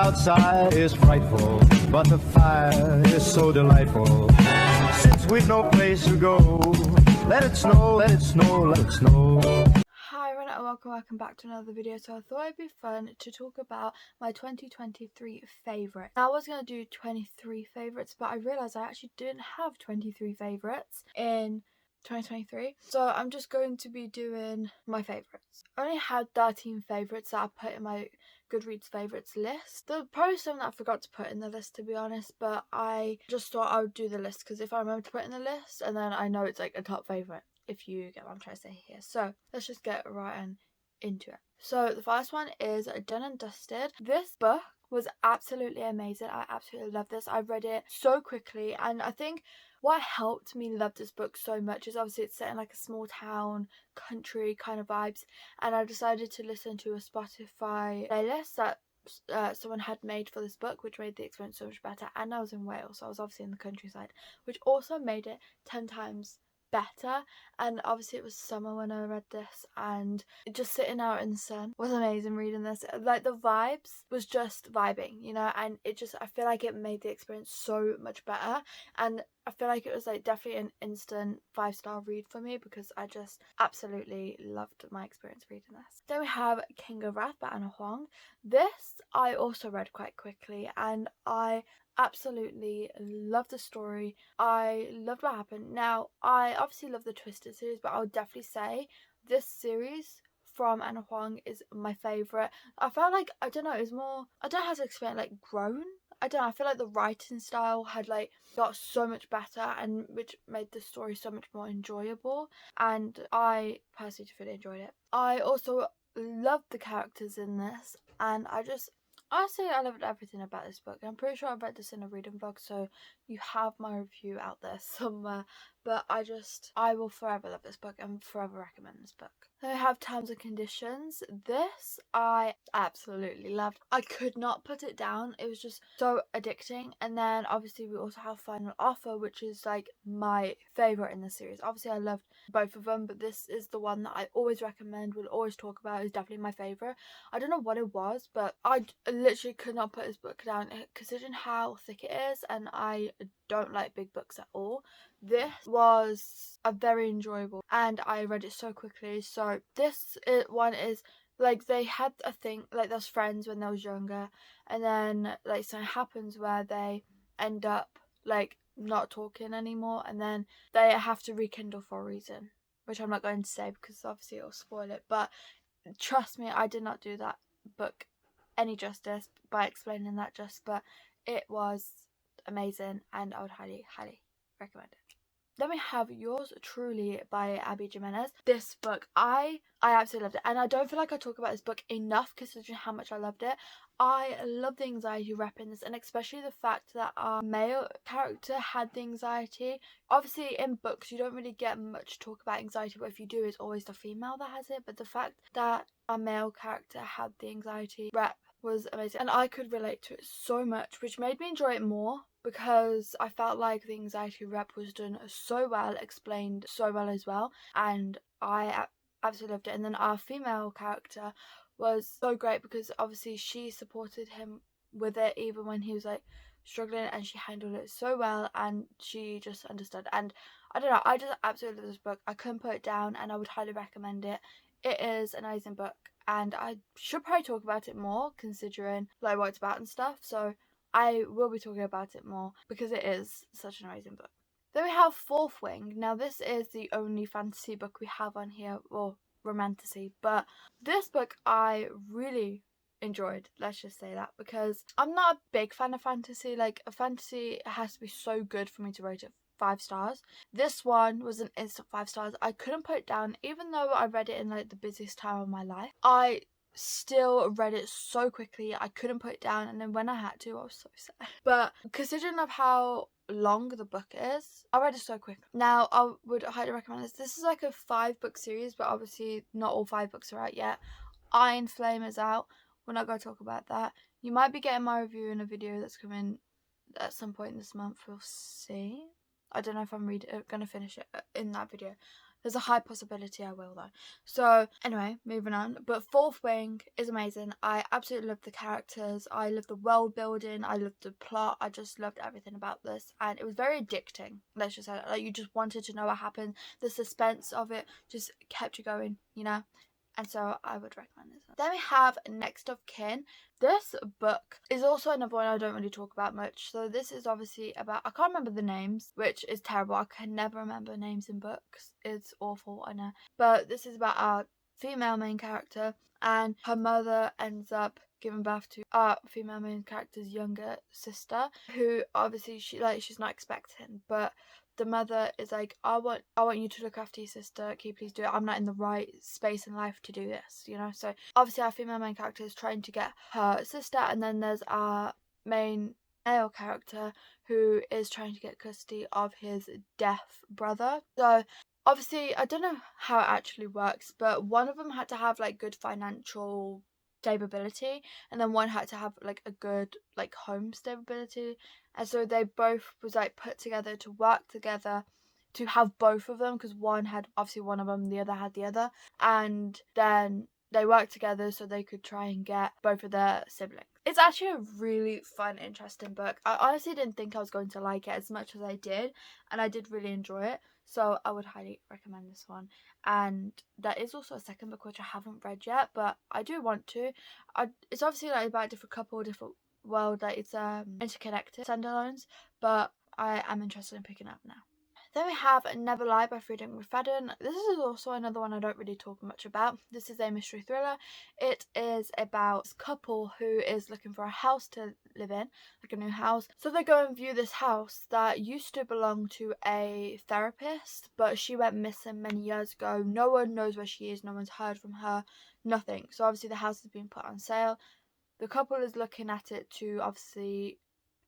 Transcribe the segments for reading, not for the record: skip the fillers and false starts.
outside is frightful, but the fire is so delightful. Since we've no place to go, let it snow, let it snow, let it snow. Hi everyone and welcome back to another video. So I thought it'd be fun to talk about my 2023 favourites. I was going to do 23 favourites, but I realised I actually didn't have 23 favourites in 2023. So I'm just going to be doing my favourites. I only had 13 favourites that I put in my Goodreads favourites list. There were probably some that I forgot to put in the list, to be honest, but I just thought I would do the list because if I remember to put it in the list and then I know it's like a top favourite, if you get what I'm trying to say here. So let's just get right into it. So the first one is Done and Dusted. This book was absolutely amazing. I absolutely love this. I read it so quickly, and I think what helped me love this book so much is obviously it's set in like a small town, country kind of vibes, and I decided to listen to a Spotify playlist that someone had made for this book, which made the experience so much better. And I was in Wales, so I was obviously in the countryside, which also made it 10 times better. And obviously it was summer when I read this, and just sitting out in the sun was amazing reading this. Like the vibes was just vibing, you know, and I feel like it made the experience so much better, and I feel like it was like definitely an instant 5-star read for me because I just absolutely loved my experience reading this. Then we have King of Wrath by Anna Huang. This I also read quite quickly, and I absolutely love the story. I loved what happened. Now, I obviously love the Twisted series, but I would definitely say this series from Anna Huang is my favourite. I felt like, I don't know, it was more, I don't know how to explain it, like grown. I don't know, I feel like the writing style had like got so much better, and which made the story so much more enjoyable, and I personally really enjoyed it. I also loved the characters in this, and honestly, I loved everything about this book. I'm pretty sure I read this in a reading vlog, so you have my review out there somewhere. But I will forever love this book and forever recommend this book. Then we have Terms and Conditions. This I absolutely loved. I could not put it down. It was just so addicting. And then obviously we also have Final Offer, which is like my favourite in the series. Obviously I loved both of them, but this is the one that I always recommend, will always talk about. It's definitely my favourite. I don't know what it was, but I literally could not put this book down, considering how thick it is, and I don't like big books at all. This was a very enjoyable, and I read it so quickly. So this one is like, they had a thing like those friends when they was younger, and then like something happens where they end up like not talking anymore, and then they have to rekindle for a reason, which I'm not going to say because obviously it'll spoil it. But trust me, I did not do that book any justice by explaining that but it was amazing, and I would highly recommend it. Then we have Yours Truly by Abby Jimenez. This book, I absolutely loved it, and I don't feel like I talk about this book enough considering how much I loved it. I love the anxiety rep in this, and especially the fact that our male character had the anxiety. Obviously in books you don't really get much talk about anxiety, but if you do, it's always the female that has it. But the fact that our male character had the anxiety rep was amazing, and I could relate to it so much, which made me enjoy it more because I felt like the anxiety rep was done so well, explained so well as well, and I absolutely loved it. And then our female character was so great because obviously she supported him with it even when he was like struggling, and she handled it so well, and she just understood. And I don't know, I just absolutely love this book. I couldn't put it down, and I would highly recommend it. It is an amazing book, and I should probably talk about it more considering like what it's about and stuff, so I will be talking about it more because it is such an amazing book. Then we have Fourth Wing. Now this is the only fantasy book we have on here, or romantasy, but this book I really enjoyed, let's just say that, because I'm not a big fan of fantasy. Like, a fantasy has to be so good for me to rate it 5 stars. This one was an instant 5 stars. I couldn't put it down, even though I read it in like the busiest time of my life. I still read it so quickly, I couldn't put it down, and then when I had to, I was so sad. But considering of how long the book is, I read it so quick. Now I would highly recommend this. This is like a 5-book series, but obviously not all 5 books are out yet. Iron Flame is out. We're not going to talk about that. You might be getting my review in a video that's coming at some point this month. We'll see. I don't know if I'm going to finish it in that video. There's a high possibility I will though. So anyway, moving on. But Fourth Wing is amazing. I absolutely love the characters. I love the world building. I love the plot. I just loved everything about this, and it was very addicting. Let's just say that. Like, you just wanted to know what happened. The suspense of it just kept you going, you know. And so I would recommend this one. Then we have Next of Kin. This book is also another one I don't really talk about much. So this is obviously about, I can't remember the names, which is terrible. I can never remember names in books. It's awful, I know. But this is about our female main character, and her mother ends up giving birth to our female main character's younger sister, who obviously she's not expecting, but the mother is like, I want you to look after your sister. Can you please do it? I'm not in the right space in life to do this, you know. So obviously our female main character is trying to get her sister, and then there's our main male character who is trying to get custody of his deaf brother. So obviously I don't know how it actually works, but one of them had to have like good financial stability, and then one had to have like a good like home stability, and so they both was like put together to work together to have both of them, because one had obviously one of them, the other had the other, and then they worked together so they could try and get both of their siblings. It's actually a really fun, interesting book. I honestly didn't think I was going to like it as much as I did, and I did really enjoy it, so I would highly recommend this one. And there is also a second book which I haven't read yet, but I do want to. It's obviously like about a different couple, different world, like it's interconnected standalones, but I am interested in picking up now. Then we have Never Lie by Freedom McFadden. This is also another one I don't really talk much about. This is a mystery thriller. It is about this couple who is looking for a house to live in, like a new house. So they go and view this house that used to belong to a therapist, but she went missing many years ago. No one knows where she is. No one's heard from her. Nothing. So obviously the house has been put on sale. The couple is looking at it to obviously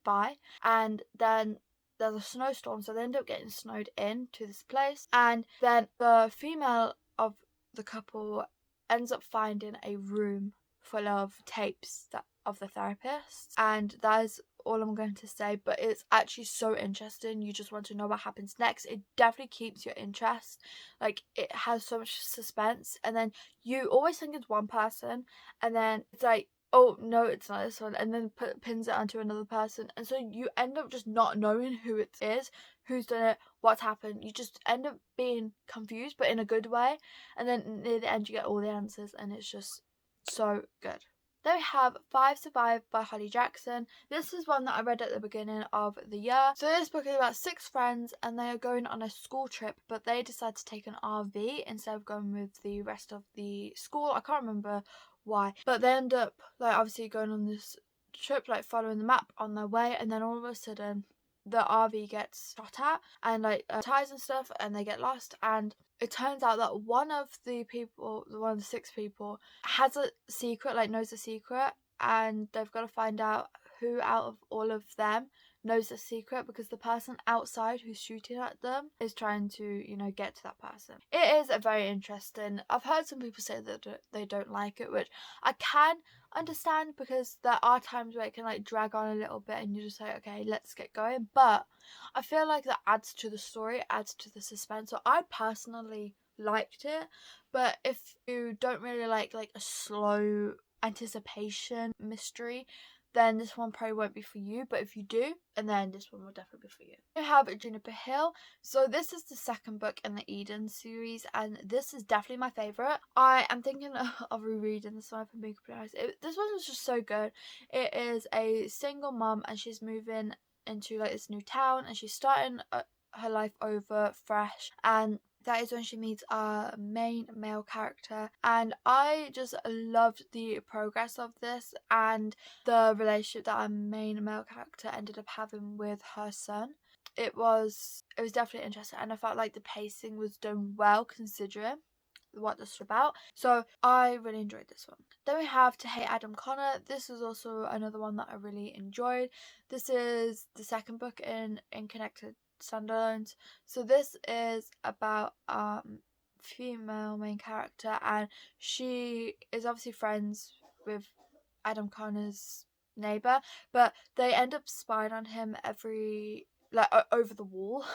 buy, and then there's a snowstorm, so they end up getting snowed in to this place, and then the female of the couple ends up finding a room full of tapes of the therapist, and that is all I'm going to say. But it's actually so interesting. You just want to know what happens next. It definitely keeps your interest. Like, it has so much suspense, and then you always think it's one person, and then it's like, oh no, it's not this one, and then pins it onto another person, and so you end up just not knowing who it is, who's done it, what's happened. You just end up being confused, but in a good way, and then near the end you get all the answers, and it's just so good. Then we have Five Survive by Holly Jackson. This is one that I read at the beginning of the year. So this book is about 6 friends, and they are going on a school trip, but they decide to take an RV instead of going with the rest of the school. I can't remember why, but they end up like obviously going on this trip, like following the map on their way, and then all of a sudden the RV gets shot at, and like ties and stuff, and they get lost, and it turns out that one of the 6 people has a secret, like knows a secret, and they've got to find out who out of all of them knows the secret, because the person outside who's shooting at them is trying to, you know, get to that person. It is a very interesting. I've heard some people say that they don't like it, which I can understand, because there are times where it can like drag on a little bit and you just say, okay, let's get going. But I feel like that adds to the story, adds to the suspense. So I personally liked it, but if you don't really like a slow anticipation mystery, then this one probably won't be for you. But if you do, and then this one will definitely be for you. We have Juniper Hill. So this is the second book in the Eden series, and this is definitely my favourite. I am thinking of rereading this one, if I'm being completely honest. This one was just so good. It is a single mum, and she's moving into like this new town, and she's starting her life over fresh, and that is when she meets our main male character, and I just loved the progress of this and the relationship that our main male character ended up having with her son. It was definitely interesting, and I felt like the pacing was done well considering what this is about, so I really enjoyed this one. Then we have To Hate Adam Connor. This is also another one that I really enjoyed. This is the second book in Connected Standalones. So this is about female main character, and she is obviously friends with Adam Connor's neighbour, but they end up spying on him every like over the wall.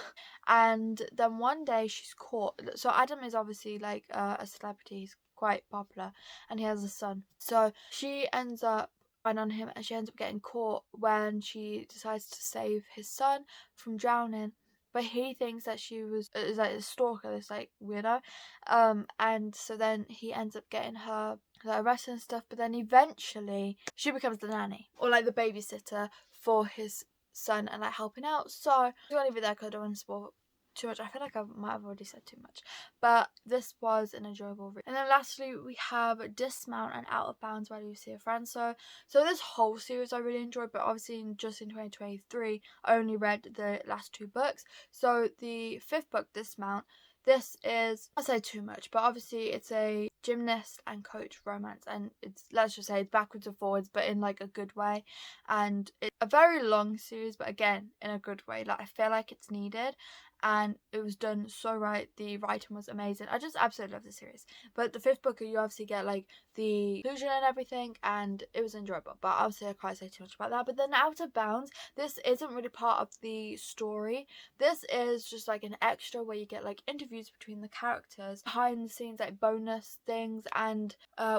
And then one day she's caught. So Adam is obviously like a celebrity. He's quite popular, and he has a son. So she ends up on him, and she ends up getting caught when she decides to save his son from drowning. But he thinks that she is like a stalker, this like weirdo, and so then he ends up getting her like, arrested and stuff. But then eventually she becomes the nanny or like the babysitter for his son and like helping out. So I'm gonna leave it there because I don't want to spoil too much. I feel like I might have already said too much, but this was an enjoyable read. And then lastly we have Dismount and Out of Bounds by Lucia Franco. So this whole series I really enjoyed, but obviously just in 2023 I only read the last 2 books. So the 5th book, Dismount, this is, I'll say too much, but obviously it's a gymnast and coach romance, and it's, let's just say, it's backwards and forwards, but in like a good way. And it's a very long series, but again in a good way. Like I feel like it's needed, and it was done so right. The writing was amazing. I just absolutely love the series. But the 5th book, you obviously get like the conclusion and everything, and it was enjoyable, but obviously I can't say too much about that. But then Out of Bounds, this isn't really part of the story. This is just like an extra where you get like interviews between the characters, behind the scenes, like bonus things, and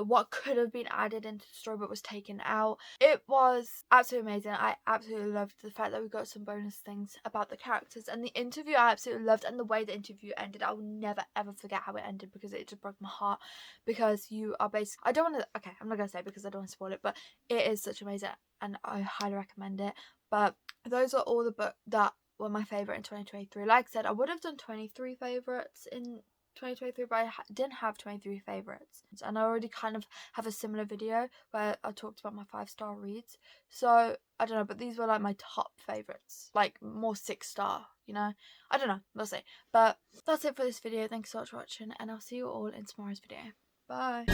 what could have been added into the story but was taken out. It was absolutely amazing. I absolutely loved the fact that we got some bonus things about the characters, and the interview I absolutely loved, and the way the interview ended, I will never ever forget how it ended, because it just broke my heart. Because you are basically, I don't want to, okay, I'm not going to say it because I don't want to spoil it, but it is such amazing and I highly recommend it. But those are all the books that were my favourite in 2023. Like I said, I would have done 23 favourites in 2023, but I didn't have 23 favourites, and I already kind of have a similar video where I talked about my 5-star reads. So I don't know, but these were like my top favourites, like more 6-star, you know. I don't know, we'll see. But that's it for this video. Thanks so much for watching, and I'll see you all in tomorrow's video. Bye.